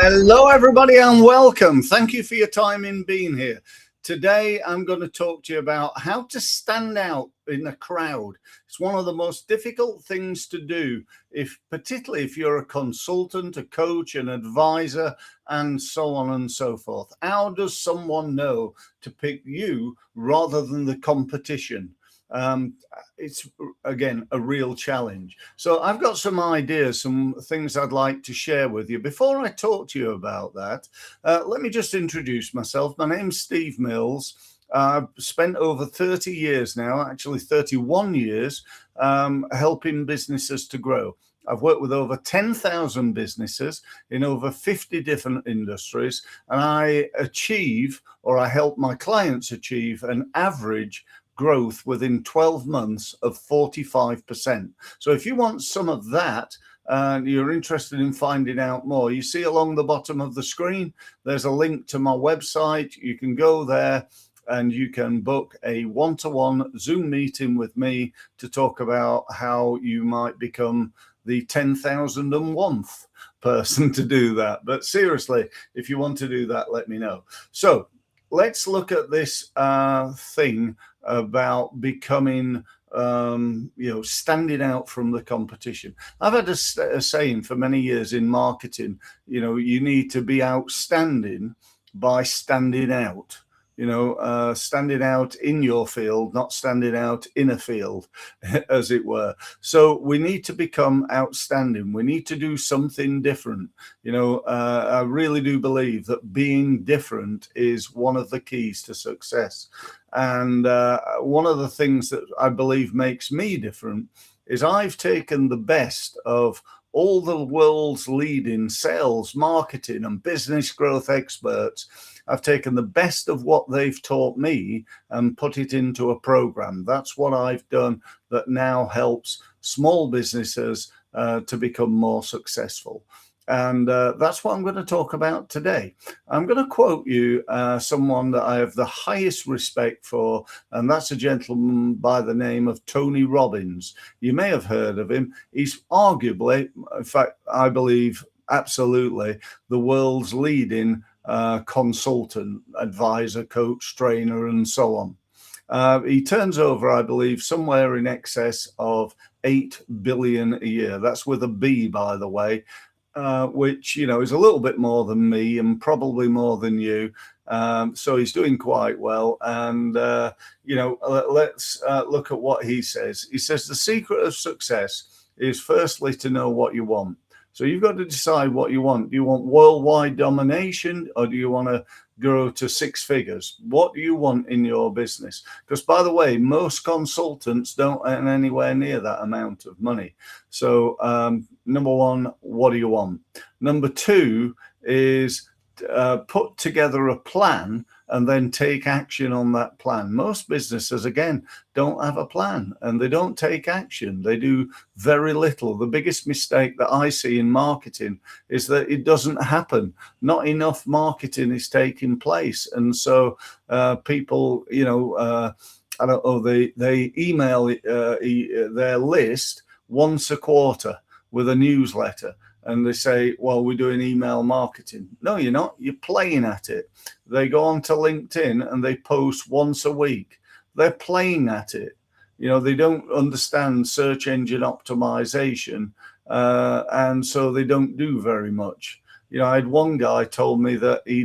Hello, everybody, and welcome. Thank you for your time in being here. Today, I'm going to talk to you about how to stand out in a crowd. It's one of the most difficult things to do, particularly if you're a consultant, a coach, an advisor, and so on and so forth. How does someone know to pick you rather than the competition? It's, again, a real challenge. So I've got some ideas, some things I'd like to share with you. Before I talk to you about that, let me just introduce myself. My name's Steve Mills. I've spent over 30 years now, actually 31 years, helping businesses to grow. I've worked with over 10,000 businesses in over 50 different industries, and I help my clients achieve an average growth within 12 months of 45%. So if you want some of that and you're interested in finding out more, you see along the bottom of the screen, there's a link to my website. You can go there and you can book a one-to-one Zoom meeting with me to talk about how you might become the 10,001th person to do that. But seriously, if you want to do that, let me know. So let's look at this thing about becoming, standing out from the competition. I've had a saying for many years in marketing, you need to be outstanding by standing out. Standing out in your field, not standing out in a field, as it were. So we need to become outstanding. We need to do something different. I really do believe that being different is one of the keys to success. And one of the things that I believe makes me different is I've taken the best of all the world's leading sales, marketing, and business growth experts. I've taken the best of what they've taught me and put it into a program. That's what I've done that now helps small businesses to become more successful. And that's what I'm going to talk about today. I'm going to quote you someone that I have the highest respect for, and that's a gentleman by the name of Tony Robbins. You may have heard of him. He's arguably, in fact, I believe absolutely, the world's leading consultant, advisor, coach, trainer, and so on. He turns over, I believe, somewhere in excess of 8 billion a year. That's with a B, by the way. Which, is a little bit more than me and probably more than you. So he's doing quite well. And, let's look at what he says. He says the secret of success is firstly to know what you want. So you've got to decide what you want. Do you want worldwide domination, or do you want to grow to 6 figures? What do you want in your business? Because, by the way, most consultants don't earn anywhere near that amount of money. So number one, what do you want? Number two is put together a plan and then take action on that plan. Most businesses, again, don't have a plan and they don't take action. They do very little. The biggest mistake that I see in marketing is that it doesn't happen. Not enough marketing is taking place. And so people, I don't know, they email their list once a quarter with a newsletter. And they say, well, we're doing email marketing. No, you're not. You're playing at it. They go on to LinkedIn and they post once a week. They're playing at it. They don't understand search engine optimization. And so they don't do very much. I had one guy told me that he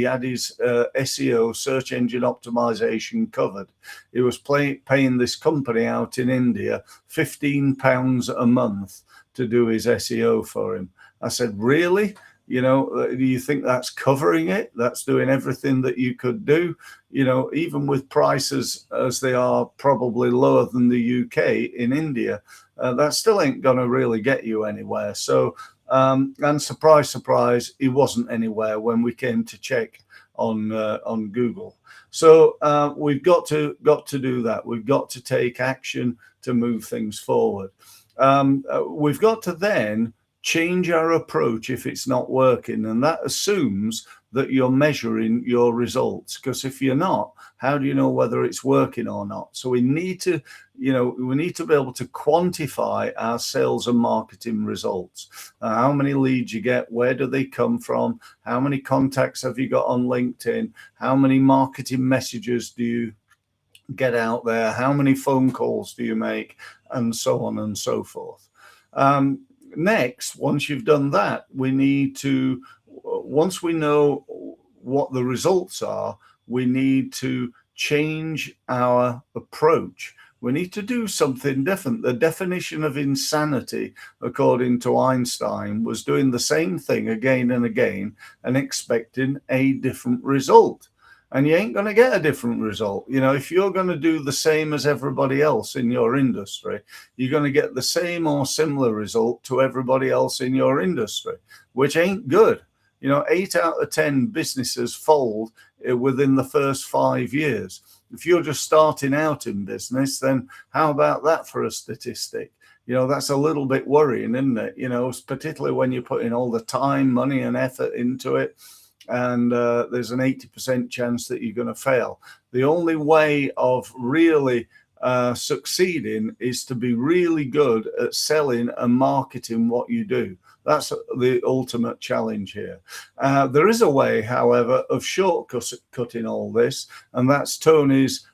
had his SEO, search engine optimization, covered. He was paying this company out in India £15 a month to do his SEO for him. I said, really? Do you think that's covering it? That's doing everything that you could do? Even with prices as they are probably lower than the UK in India, that still ain't going to really get you anywhere. So, and surprise, surprise, he wasn't anywhere when we came to check on Google. So we've got to do that. We've got to take action to move things forward. We've got to then change our approach if it's not working, and that assumes that you're measuring your results, because if you're not, how do you know whether it's working or not? So we need to, we need to be able to quantify our sales and marketing results. How many leads you get, where do they come from, how many contacts have you got on LinkedIn, how many marketing messages do you get out there, how many phone calls do you make, and so on and so forth. Next, once you've done that, we need to, once we know what the results are, we need to change our approach. We need to do something different. The definition of insanity, according to Einstein, was doing the same thing again and again and expecting a different result. And you ain't going to get a different result. If you're going to do the same as everybody else in your industry, you're going to get the same or similar result to everybody else in your industry, which ain't good. 8 out of 10 businesses fold within the first 5 years. If you're just starting out in business, then how about that for a statistic? That's a little bit worrying, isn't it? Particularly when you're putting all the time, money, and effort into it. And there's an 80% chance that you're going to fail. The only way of really succeeding is to be really good at selling and marketing what you do. That's the ultimate challenge here. There is a way, however, of shortcutting all this, and that's Tony's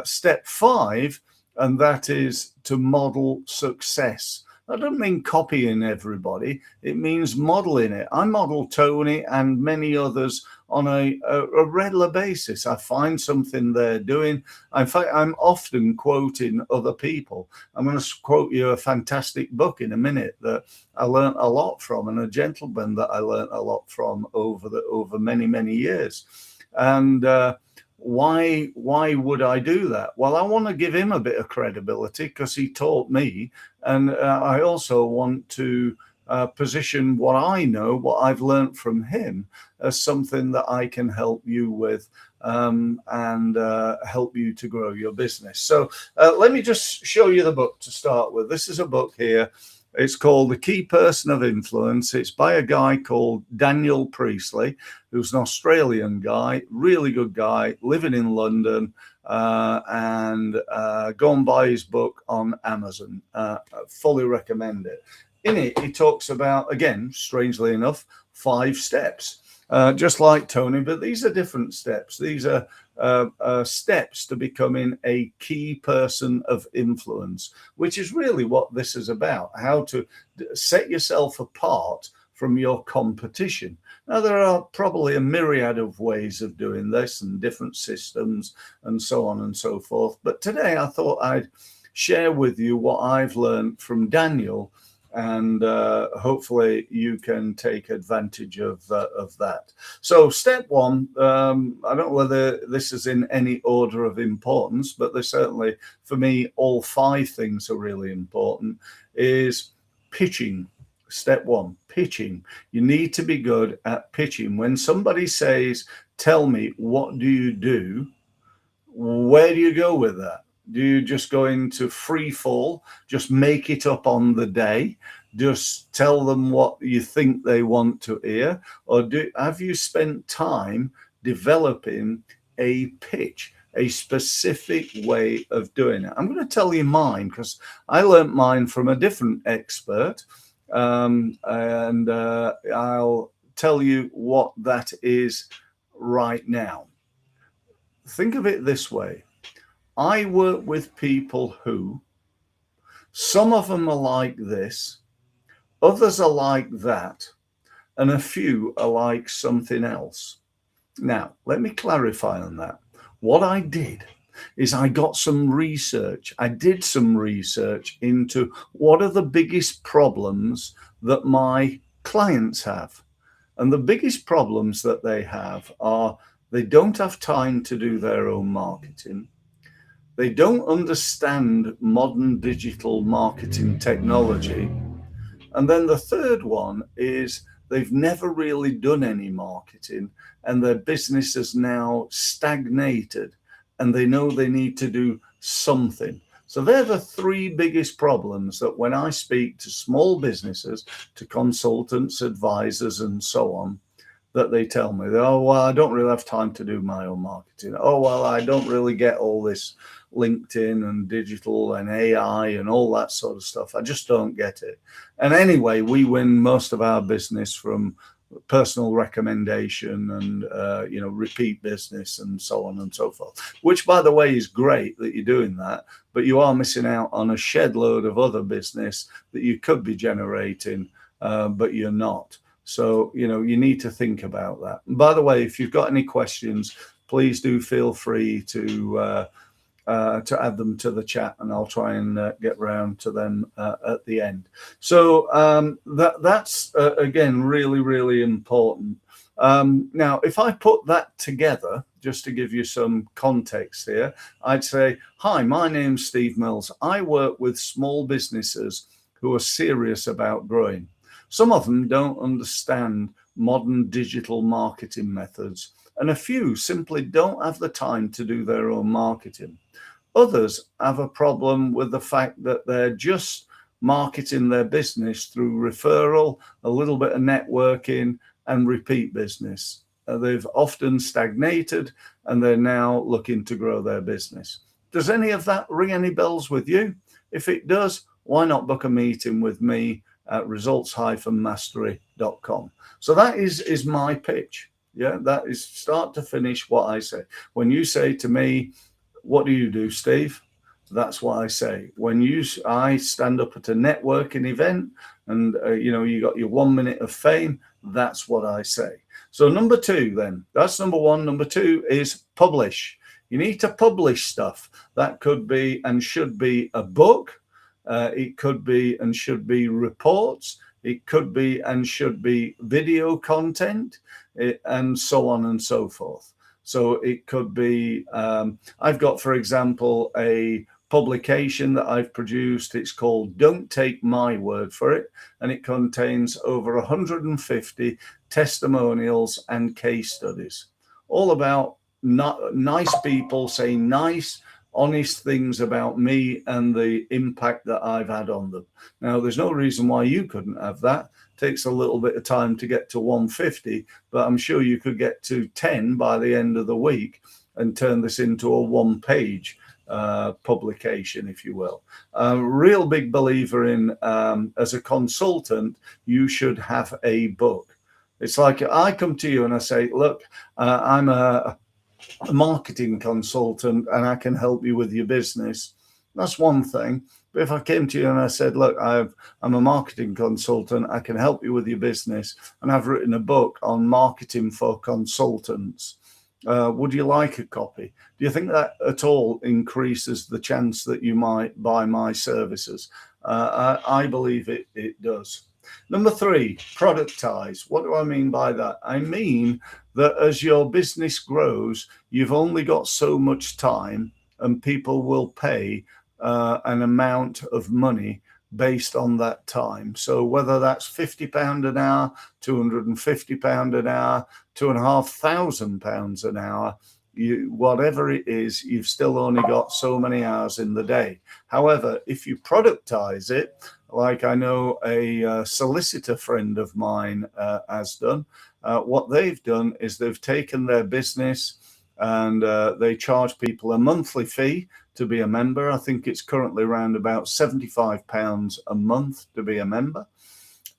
step 5, and that is to model success. That doesn't mean copying everybody. It means modeling it. I model Tony and many others on a regular basis. I find something they're doing. In fact, I'm often quoting other people. I'm going to quote you a fantastic book in a minute that I learned a lot from, and a gentleman that I learned a lot from over many, many years. And why would I do that? Well, I want to give him a bit of credibility because he taught me, and I also want to position what I know, what I've learned from him, as something that I can help you with and help you to grow your business. So let me just show you the book to start with. This is a book here. It's called The Key Person of Influence. It's by a guy called Daniel Priestley, who's an Australian guy, really good guy, living in London, and go and buy his book on Amazon. I fully recommend it. In it, he talks about, again, strangely enough, 5 steps, just like Tony, but these are different steps. These are steps to becoming a key person of influence, which is really what this is about, how to set yourself apart from your competition. Now, there are probably a myriad of ways of doing this and different systems and so on and so forth. But today I thought I'd share with you what I've learned from Daniel, and hopefully you can take advantage of that. So step 1, I don't know whether this is in any order of importance, but there's certainly, for me, all 5 things are really important, is pitching. Step 1, pitching. You need to be good at pitching. When somebody says, tell me, what do you do? Where do you go with that? Do you just go into free fall, just make it up on the day, just tell them what you think they want to hear? Or have you spent time developing a pitch, a specific way of doing it? I'm going to tell you mine because I learned mine from a different expert, and I'll tell you what that is right now. Think of it this way. I work with people who, some of them are like this, others are like that, and a few are like something else. Now, let me clarify on that. What I did is I got some research. I did some research into what are the biggest problems that my clients have. And the biggest problems that they have are they don't have time to do their own marketing. They don't understand modern digital marketing technology. And then the third one is they've never really done any marketing, and their business has now stagnated, and they know they need to do something. So they're the 3 biggest problems that when I speak to small businesses, to consultants, advisors, and so on, that they tell me. Oh, well, I don't really have time to do my own marketing. Oh, well, I don't really get all this LinkedIn and digital and AI and all that sort of stuff. I just don't get it. And anyway, we win most of our business from personal recommendation and repeat business and so on and so forth, which, by the way, is great that you're doing that, but you are missing out on a shed load of other business that you could be generating, but you're not. So, you need to think about that. And by the way, if you've got any questions, please do feel free to add them to the chat, and I'll try and get round to them at the end. So that's again, really, really important. Now, if I put that together, just to give you some context here, I'd say, hi, my name's Steve Mills. I work with small businesses who are serious about growing. Some of them don't understand modern digital marketing methods, and a few simply don't have the time to do their own marketing. Others have a problem with the fact that they're just marketing their business through referral, a little bit of networking, and repeat business. They've often stagnated, and they're now looking to grow their business. Does any of that ring any bells with you? If it does, why not book a meeting with me at results-mastery.com? So that is my pitch. Yeah, that is start to finish what I say. When you say to me, what do you do, Steve? That's what I say. When I stand up at a networking event and you got your 1 minute of fame, that's what I say. So number two, then, that's number one. Number two is publish. You need to publish stuff. That could be and should be a book. It could be and should be reports. It could be and should be video content, and so on and so forth. So it could be, I've got, for example, a publication that I've produced. It's called Don't Take My Word for It, and it contains over 150 testimonials and case studies, all about nice people saying nice, honest things about me and the impact that I've had on them. Now, there's no reason why you couldn't have that. It takes a little bit of time to get to 150, but I'm sure you could get to 10 by the end of the week and turn this into a one-page publication, if you will. Real big believer in, as a consultant, you should have a book. It's like I come to you and I say, look, I'm a marketing consultant and I can help you with your business. That's one thing. But if I came to you and I said, look, I'm a marketing consultant, I can help you with your business, and I've written a book on marketing for consultants, would you like a copy? Do you think that at all increases the chance that you might buy my services? I believe it does. Number three, productize. What do I mean by that? I mean that as your business grows, you've only got so much time, and people will pay an amount of money based on that time. So whether that's £50 an hour, £250 an hour, £2,500 an hour, whatever it is, you've still only got so many hours in the day. However, if you productize it, like I know a solicitor friend of mine has done, what they've done is they've taken their business and they charge people a monthly fee to be a member. I think it's currently around about £75 a month to be a member.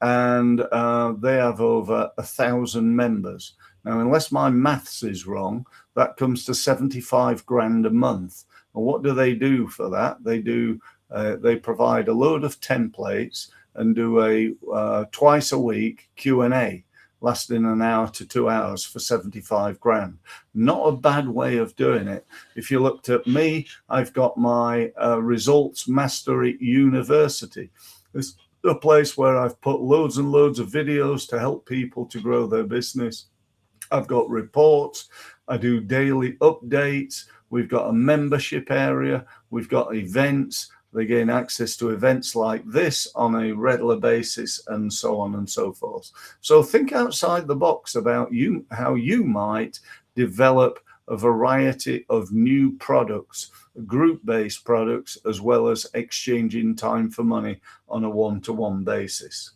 And they have over 1,000 members. Now, unless my maths is wrong, that comes to 75 grand a month. And what do they do for that? They provide a load of templates and do a twice a week Q&A lasting an hour to 2 hours for 75 grand. Not a bad way of doing it. If you looked at me, I've got my Results Mastery University. It's a place where I've put loads and loads of videos to help people to grow their business. I've got reports. I do daily updates. We've got a membership area. We've got events. They gain access to events like this on a regular basis, and so on and so forth. So think outside the box about how you might develop a variety of new products, group-based products, as well as exchanging time for money on a one-to-one basis.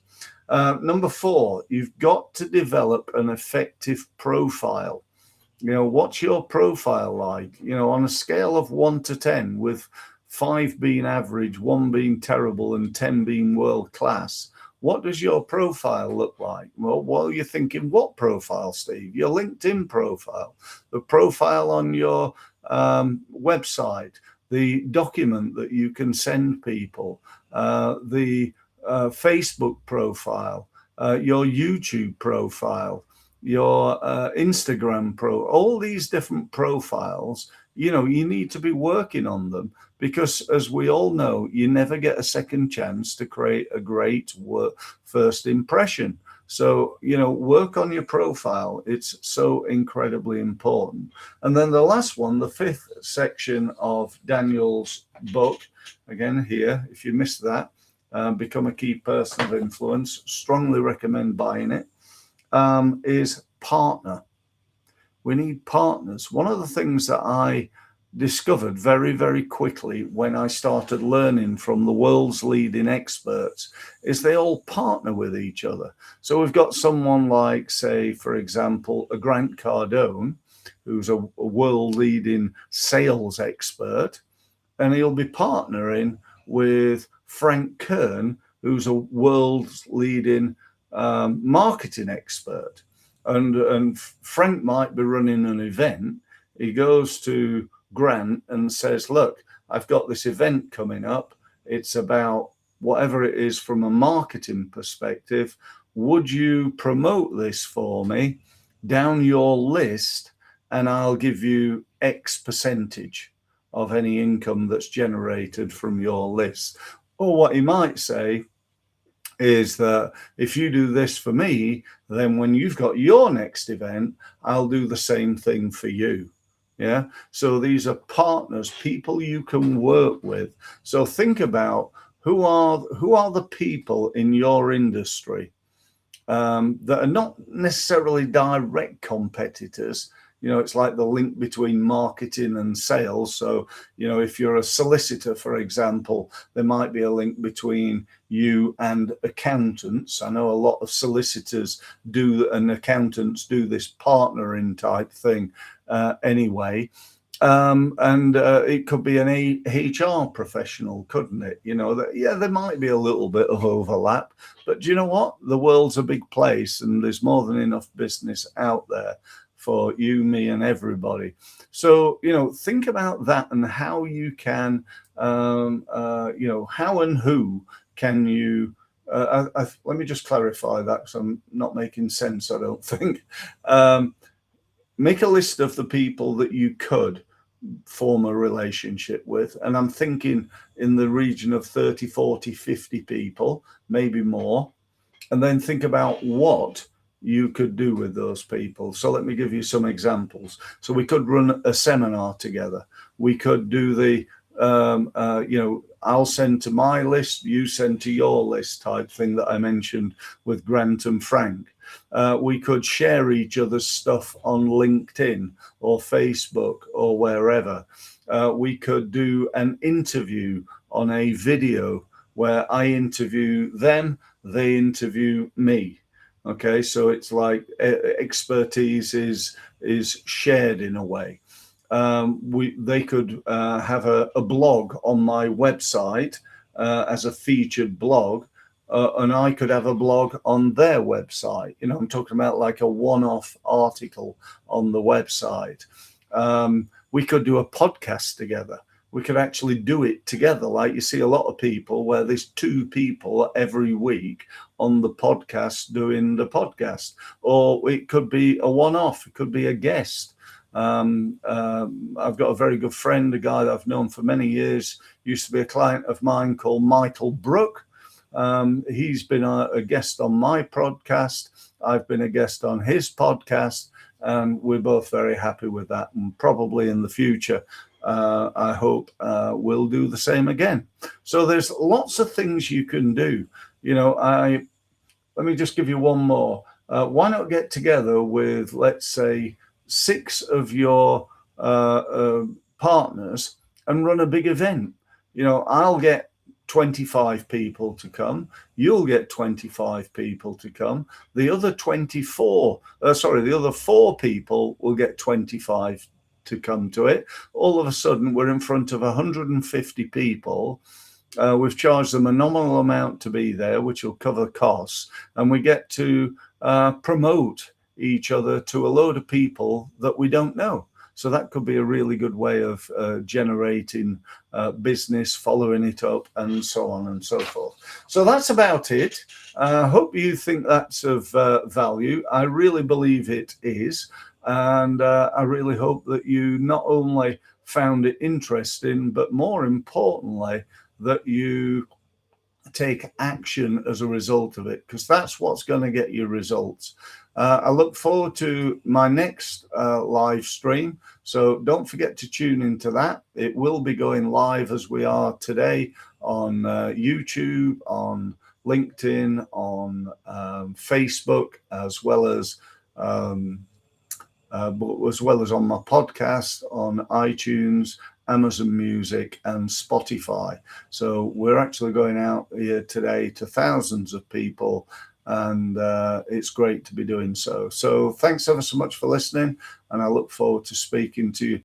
Number 4, you've got to develop an effective profile. What's your profile like? On a scale of 1 to 10, with 5 being average, 1 being terrible, and 10 being world class, what does your profile look like? Well, while you're thinking, what profile, Steve? Your LinkedIn profile, the profile on your website, the document that you can send people, the Facebook profile, your YouTube profile, your Instagram all these different profiles. You need to be working on them, because as we all know, you never get a second chance to create a great first impression. So, work on your profile. It's so incredibly important. And then the last one, the 5th section of Daniel's book, again here, if you missed that, Become a Key Person of Influence, strongly recommend buying it, is partner. We need partners. One of the things that I discovered very, very quickly when I started learning from the world's leading experts is they all partner with each other. So we've got someone like, say, for example, a Grant Cardone, who's a world leading sales expert, and he'll be partnering with Frank Kern, who's a world's leading marketing expert. And Frank might be running an event. He goes to Grant and says, look, I've got this event coming up. It's about whatever it is from a marketing perspective. Would you promote this for me down your list, and I'll give you X percentage of any income that's generated from your list? Or what he might say is that if you do this for me, then when you've got your next event, I'll do the same thing for you. Yeah. So these are partners, people you can work with. So think about who are the people in your industry that are not necessarily direct competitors. It's like the link between marketing and sales. So, if you're a solicitor, for example, there might be a link between you and accountants. I know a lot of solicitors do, and accountants do this partnering type thing anyway. And it could be an HR professional, couldn't it? There might be a little bit of overlap, but do you know what? The world's a big place, and there's more than enough business out there for you, me, and everybody. So, think about that and how you can, how and who can you, let me just clarify that, because I'm not making sense, I don't think. Make a list of the people that you could form a relationship with. And I'm thinking in the region of 30, 40, 50 people, maybe more. And then think about what you could do with those people. So let me give you some examples. So we could run a seminar together. We could do the, I'll send to my list, you send to your list type thing that I mentioned with Grant and Frank. We could share each other's stuff on LinkedIn or Facebook or wherever. We could do an interview on a video where I interview them, they interview me. Okay, so it's like expertise is shared in a way. They could have a blog on my website as a featured blog, and I could have a blog on their website. I'm talking about like a one-off article on the website. We could do a podcast together. We could actually do it together. Like you see a lot of people where there's 2 people every week on the podcast doing the podcast, or it could be a one-off. It could be a guest. I've got a very good friend, a guy that I've known for many years, used to be a client of mine, called Michael Brook. He's been a guest on my podcast. I've been a guest on his podcast, and we're both very happy with that. And probably in the future, I hope we'll do the same again. So there's lots of things you can do. Let me just give you one more. Why not get together with, let's say, 6 of your partners and run a big event? I'll get 25 people to come. You'll get 25 people to come. The other 4 people will get 25 to come to it. All of a sudden, we're in front of 150 people. We've charged them a nominal amount to be there, which will cover costs, and we get to promote each other to a load of people that we don't know. So that could be a really good way of generating business, following it up, and so on and so forth. So that's about it. I hope you think that's of value. I really believe it is. And I really hope that you not only found it interesting, but more importantly, that you take action as a result of it, because that's what's going to get you results. I look forward to my next live stream, so don't forget to tune into that. It will be going live as we are today on YouTube, on LinkedIn, on Facebook, as well as on my podcast on iTunes, Amazon Music, and Spotify. So we're actually going out here today to thousands of people, and it's great to be doing so. So thanks ever so much for listening, and I look forward to speaking to you